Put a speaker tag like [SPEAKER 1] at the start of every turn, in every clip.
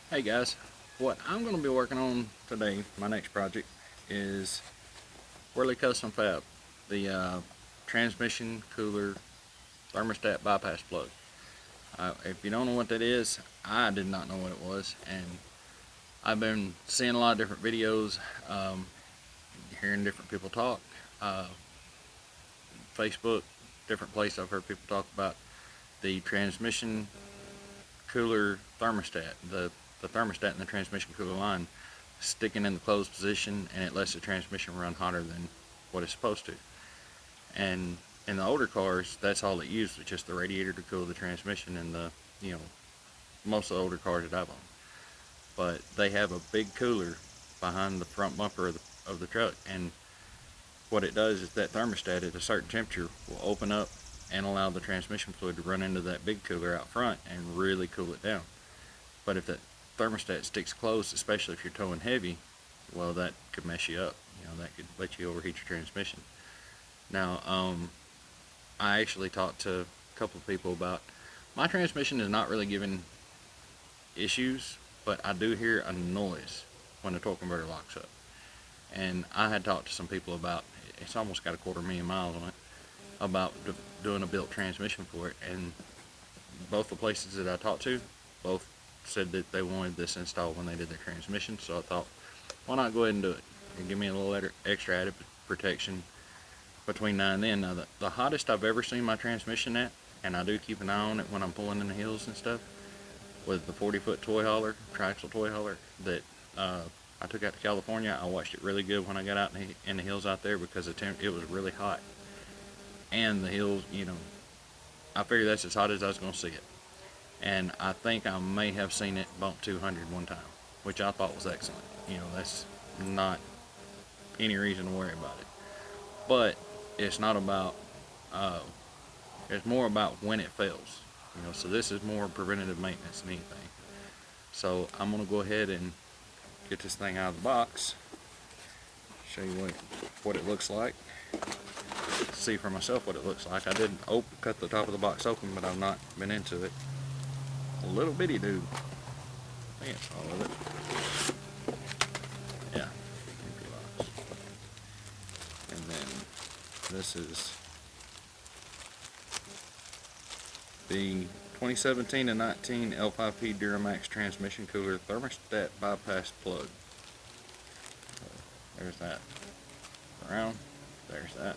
[SPEAKER 1] Hey guys, what I'm going to be working on today, my next project, is Whirly Custom Fab, the transmission cooler thermostat bypass plug. If you don't know what that is, I did not know what it was, and I've been seeing a lot of different videos, hearing different people talk, Facebook, different places I've heard people talk about the transmission cooler thermostat, the thermostat in the transmission cooler line sticking in the closed position, and it lets the transmission run hotter than what it's supposed to. And in the older cars, that's all it used, was just the radiator to cool the transmission, and most of the older cars that I've owned. But they have a big cooler behind the front bumper of the truck, and what it does is that thermostat at a certain temperature will open up and allow the transmission fluid to run into that big cooler out front and really cool it down. But if that thermostat sticks closed, especially if you're towing heavy, well, that could mess you up. That could let you overheat your transmission. Now, I actually talked to a couple of people about my transmission is not really giving issues, but I do hear a noise when the torque converter locks up. And I had talked to some people about, it's almost got 250,000 miles on it, about doing a built transmission for it, and both the places that I talked to, both said that they wanted this installed when they did their transmission. So I thought, why not go ahead and do it and give me a little extra added protection between now and then. Now, the hottest I've ever seen my transmission at, and I do keep an eye on it when I'm pulling in the hills and stuff, was the 40-foot toy hauler, triaxle toy hauler that I took out to California. I watched it really good when I got out in the hills out there, because it was really hot. And the hills, I figured that's as hot as I was going to see it. And I think I may have seen it bump 200 one time, which I thought was excellent. That's not any reason to worry about it. But it's not about, it's more about when it fails. So this is more preventative maintenance than anything. So I'm going to go ahead and get this thing out of the box, show you what it looks like, see for myself what it looks like. I did cut the top of the box open, but I've not been into it. A little bitty dude. I think it's all of it. Yeah, empty box. And then this is the 2017 and 19 L5P DURAMAX transmission cooler thermostat bypass plug. There's that. Around. There's that.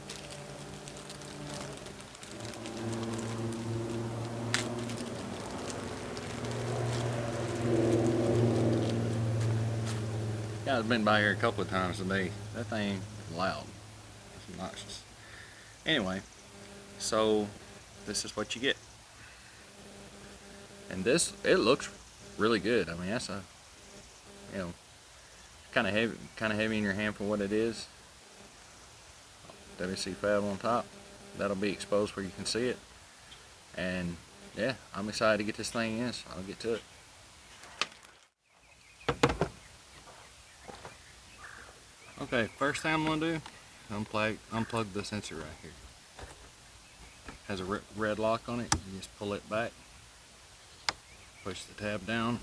[SPEAKER 1] I've been by here a couple of times today. That thing is loud. It's obnoxious. Anyway, so this is what you get. And it looks really good. I mean, that's kind of heavy in your hand for what it is. WC fab on top. That'll be exposed where you can see it. And yeah, I'm excited to get this thing in, so I'll get to it. Okay, first thing I'm going to do, unplug the sensor right here. It has a red lock on it. You just pull it back, push the tab down,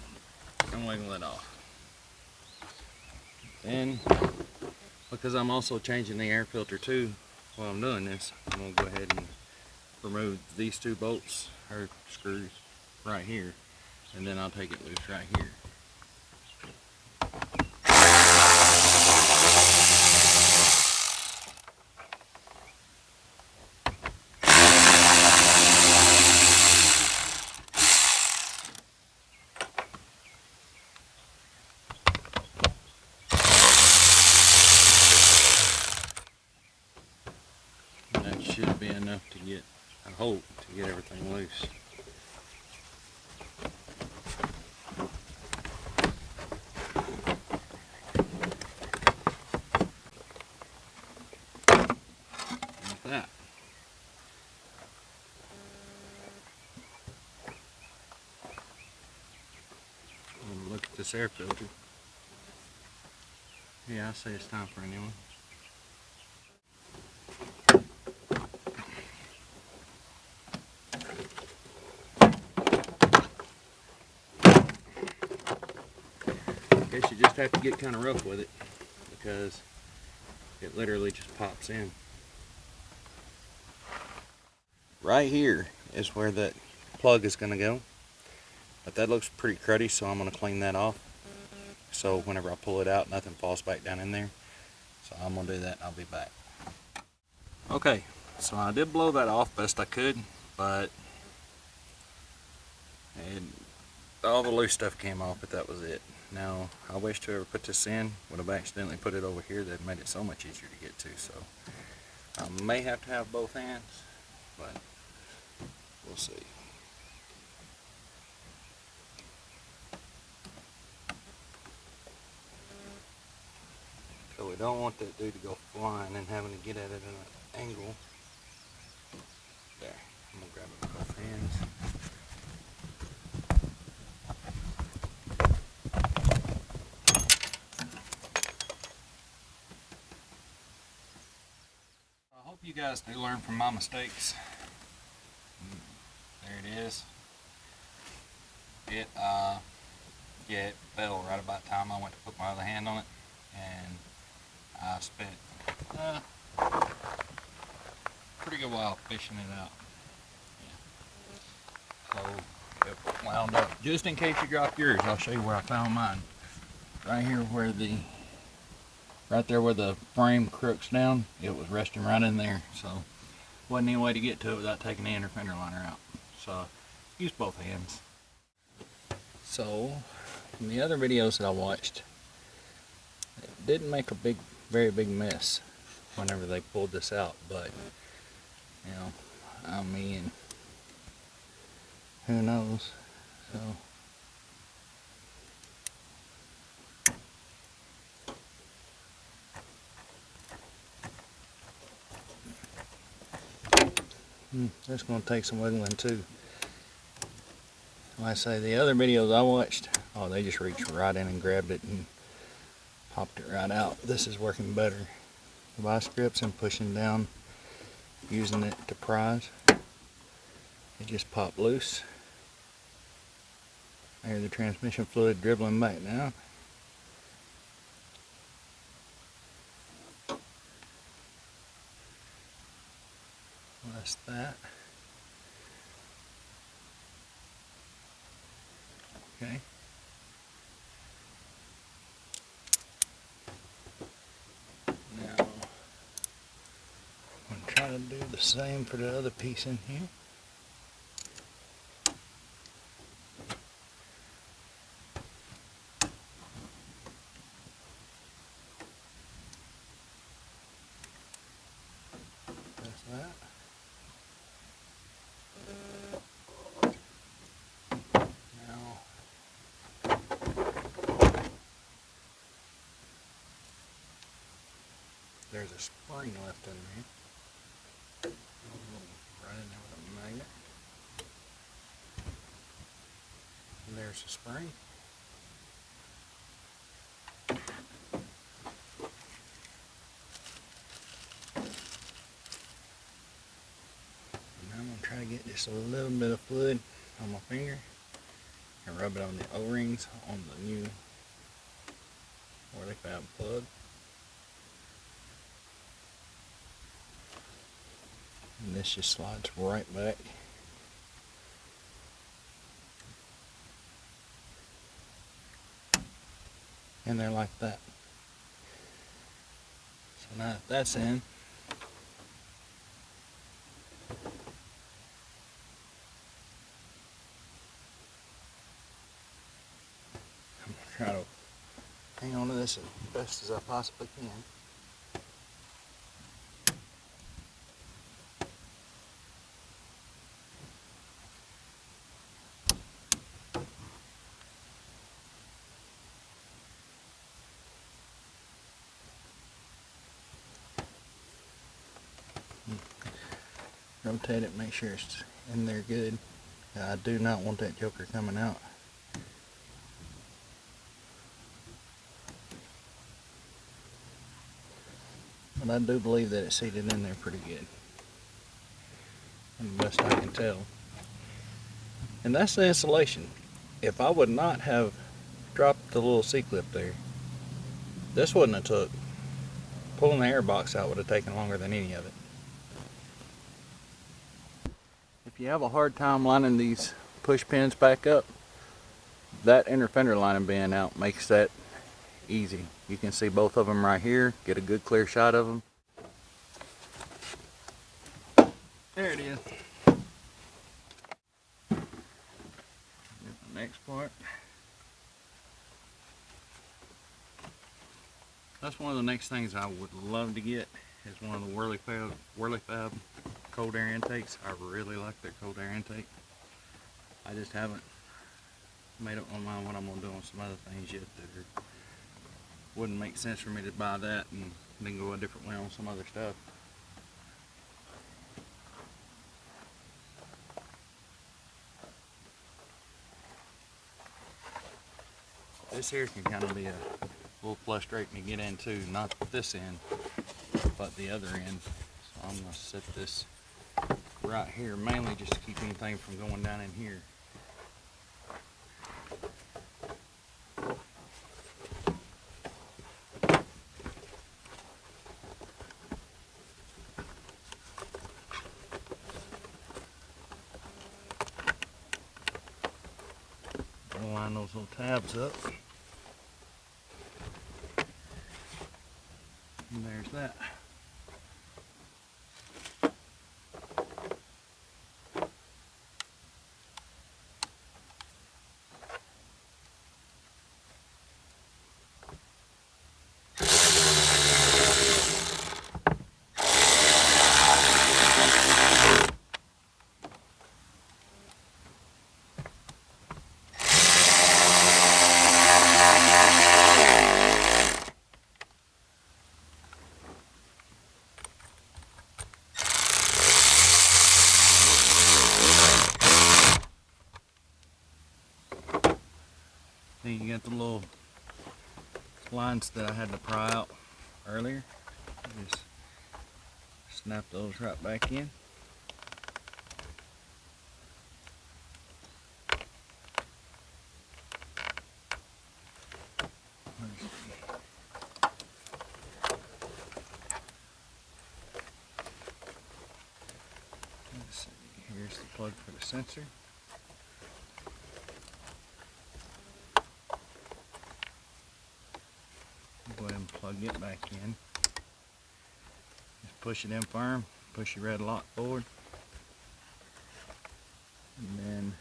[SPEAKER 1] and wiggle it off. Then, because I'm also changing the air filter too while I'm doing this, I'm going to go ahead and remove these two bolts or screws right here, and then I'll take it loose right here. That should be enough to get, I hope, to get everything loose. Like that. Look at this air filter. Yeah, I say it's time for a new one. guess you just have to get kind of rough with it because it literally just pops in. Right here is where that plug is going to go, but that looks pretty cruddy, so I'm going to clean that off so whenever I pull it out nothing falls back down in there. So I'm going to do that and I'll be back. Okay, so I did blow that off best I could, but all the loose stuff came off, but that was it. Now, I wish whoever put this in would have accidentally put it over here. That made it so much easier to get to. So I may have to have both hands, but we'll see. So we don't want that dude to go flying and having to get at it at an angle. There, I'm gonna grab it with both hands. I hope you guys do learn from my mistakes. There it is. Yeah, it fell right about the time I went to put my other hand on it, and I spent pretty good while fishing it out. Yeah. So it wound up. Just in case you drop yours, I'll show you where I found mine. Right here where right there where the frame crooks down, it was resting right in there. So wasn't any way to get to it without taking the inner fender liner out. So use both hands. So in the other videos that I watched, it didn't make a very big mess whenever they pulled this out, but you know, I mean, who knows? So that's going to take some wiggling too. Like I say, the other videos I watched, oh, they just reached right in and grabbed it and popped it right out. This is working better. The vice grips and pushing down, using it to prise, it just popped loose. I hear the transmission fluid dribbling back now. That's that. Okay. Now, I'm going to try to do the same for the other piece in here. That's that. There's a spring left in there. Right in there with a magnet. And there's a spring. And I'm going to try to get just a little bit of fluid on my finger and rub it on the O-rings on the new L5P plug. And this just slides right back. And they're like that. So now that that's in, I'm going to try to hang on to this as best as I possibly can. Rotate it, make sure it's in there good. I do not want that joker coming out. But I do believe that it's seated in there pretty good, from the best I can tell. And that's the insulation. If I would not have dropped the little C-clip there. This wouldn't have took. Pulling the air box out would have taken longer than any of it. If you have a hard time lining these push pins back up, that inner fender lining being out makes that easy. You can see both of them right here, get a good clear shot of them. There it is. Get the next part. That's one of the next things I would love to get, is one of the Whirly-Fab cold air intakes. I really like their cold air intake. I just haven't made up my mind what I'm going to do on some other things yet that wouldn't make sense for me to buy that and then go a different way on some other stuff. This here can kind of be a little frustrating to get into, not this end, but the other end. So I'm going to set this right here, mainly just to keep anything from going down in here. I'll line those little tabs up. And there's that. Then you got the little lines that I had to pry out earlier. Just snap those right back in. Let's see, here's the plug for the sensor. Go ahead and plug it back in. Just push it in firm, push your red lock forward, and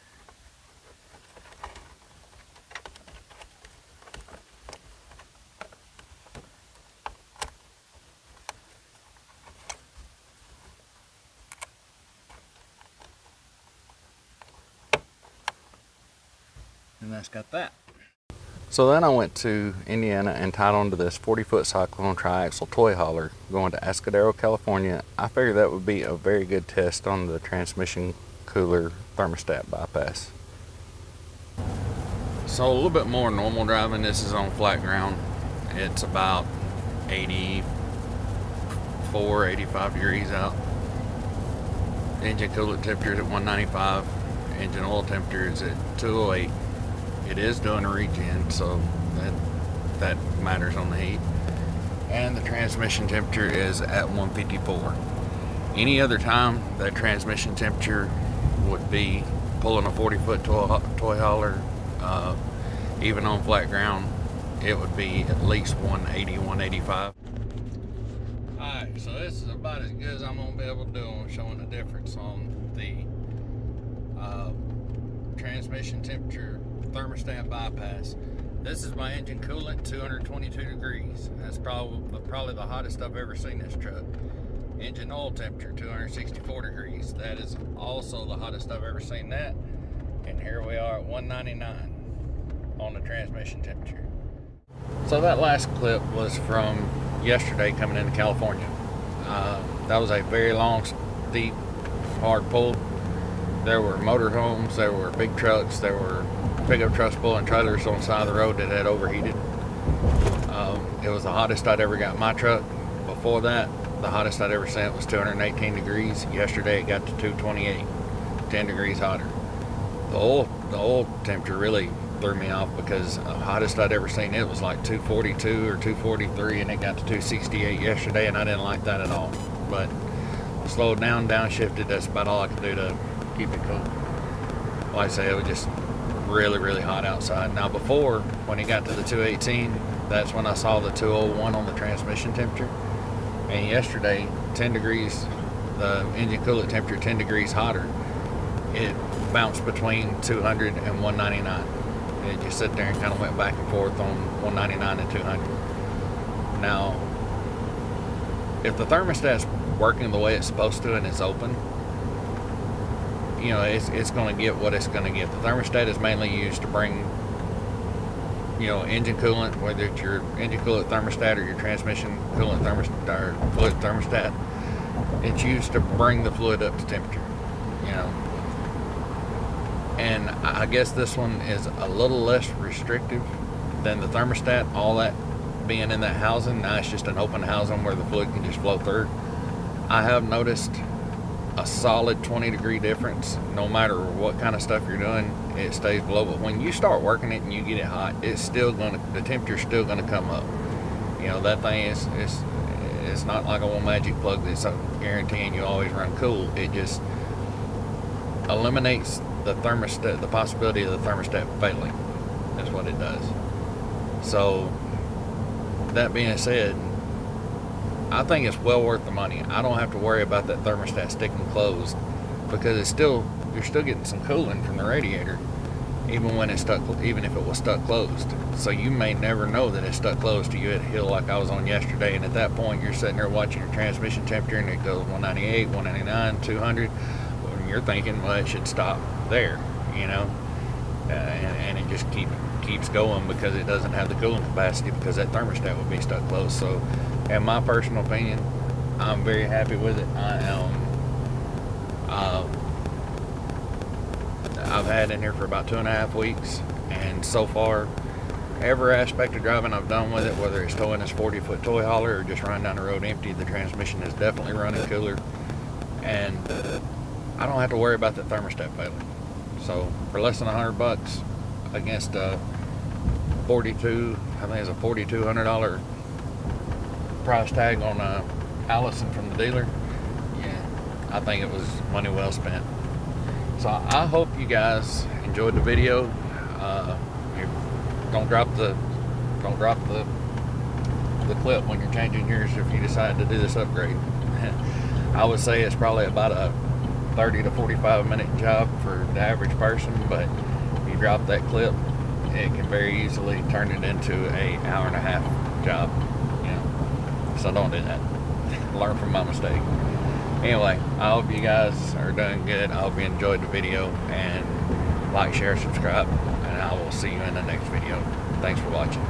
[SPEAKER 1] that's got that. So then I went to Indiana and tied onto this 40-foot cyclone triaxle toy hauler going to Escudero, California. I figured that would be a very good test on the transmission cooler thermostat bypass. So a little bit more normal driving. This is on flat ground. It's about 84, 85 degrees out. Engine coolant temperature is at 195. Engine oil temperature is at 208. It is doing a regen, so that matters on the heat. And the transmission temperature is at 154. Any other time, that transmission temperature would be pulling a 40-foot toy hauler, even on flat ground, it would be at least 180, 185. Alright, so this is about as good as I'm going to be able to do on showing the difference on the transmission temperature thermostat bypass. This is my engine coolant, 222 degrees. That's probably the hottest I've ever seen this truck. Engine oil temperature, 264 degrees. That is also the hottest I've ever seen that. And here we are at 199 on the transmission temperature. So that last clip was from yesterday coming into California. That was a very long, steep, hard pull. There were motorhomes, there were big trucks, there were pickup trucks pulling trailers on the side of the road that had overheated. It was the hottest I'd ever got my truck. Before that, the hottest I'd ever seen was 218 degrees. Yesterday it got to 228, 10 degrees hotter. The oil temperature really threw me off, because the hottest I'd ever seen it was like 242 or 243, and it got to 268 yesterday, and I didn't like that at all. But slowed down, downshifted, that's about all I could do to keep it cool. Like I say, it was just really, really hot outside. Now before, when it got to the 218, that's when I saw the 201 on the transmission temperature. And yesterday, 10 degrees, the engine coolant temperature 10 degrees hotter, it bounced between 200 and 199. It just sat there and kind of went back and forth on 199 and 200. Now, if the thermostat's working the way it's supposed to and it's open, you know, it's going to get what it's going to get. The thermostat is mainly used to bring, you know, engine coolant, whether it's your engine coolant thermostat or your transmission coolant thermostat or fluid thermostat. It's used to bring the fluid up to temperature, you know. And I guess this one is a little less restrictive than the thermostat. All that being in that housing, now it's just an open housing where the fluid can just flow through. I have noticed a solid 20-degree difference. No matter what kind of stuff you're doing, it stays below. But when you start working it and you get it hot, it's still gonna, the temperature's still gonna come up. You know, that thing is, it's not like a one magic plug that's guaranteeing you always run cool. It just eliminates the thermostat, the possibility of the thermostat failing. That's what it does. So that being said, I think it's well worth the money. I don't have to worry about that thermostat sticking closed, because it's still, you're still getting some cooling from the radiator, even when it's stuck, even if it was stuck closed. So you may never know that it's stuck closed till you hit a hill like I was on yesterday, and at that point you're sitting there watching your transmission temperature and it goes 198, 199, 200, and you're thinking, well, it should stop there, you know, and it just keeps going because it doesn't have the cooling capacity, because that thermostat would be stuck closed. So in my personal opinion, I'm very happy with it. I've had it in here for about 2.5 weeks, and so far every aspect of driving I've done with it, whether it's towing this 40-foot toy hauler or just running down the road empty, the transmission is definitely running cooler, and I don't have to worry about the thermostat failing. So for less than $100 against a I think it's a $4,200 price tag on Allison from the dealer, yeah, I think it was money well spent. So I hope you guys enjoyed the video. Don't drop the clip when you're changing yours if you decide to do this upgrade. I would say it's probably about a 30 to 45 minute job for the average person, but if you drop that clip, it can very easily turn it into an hour-and-a-half job, you know. So don't do that. Learn from my mistake. Anyway, I hope you guys are doing good. I hope you enjoyed the video, and like, share, subscribe, and I will see you in the next video. Thanks for watching.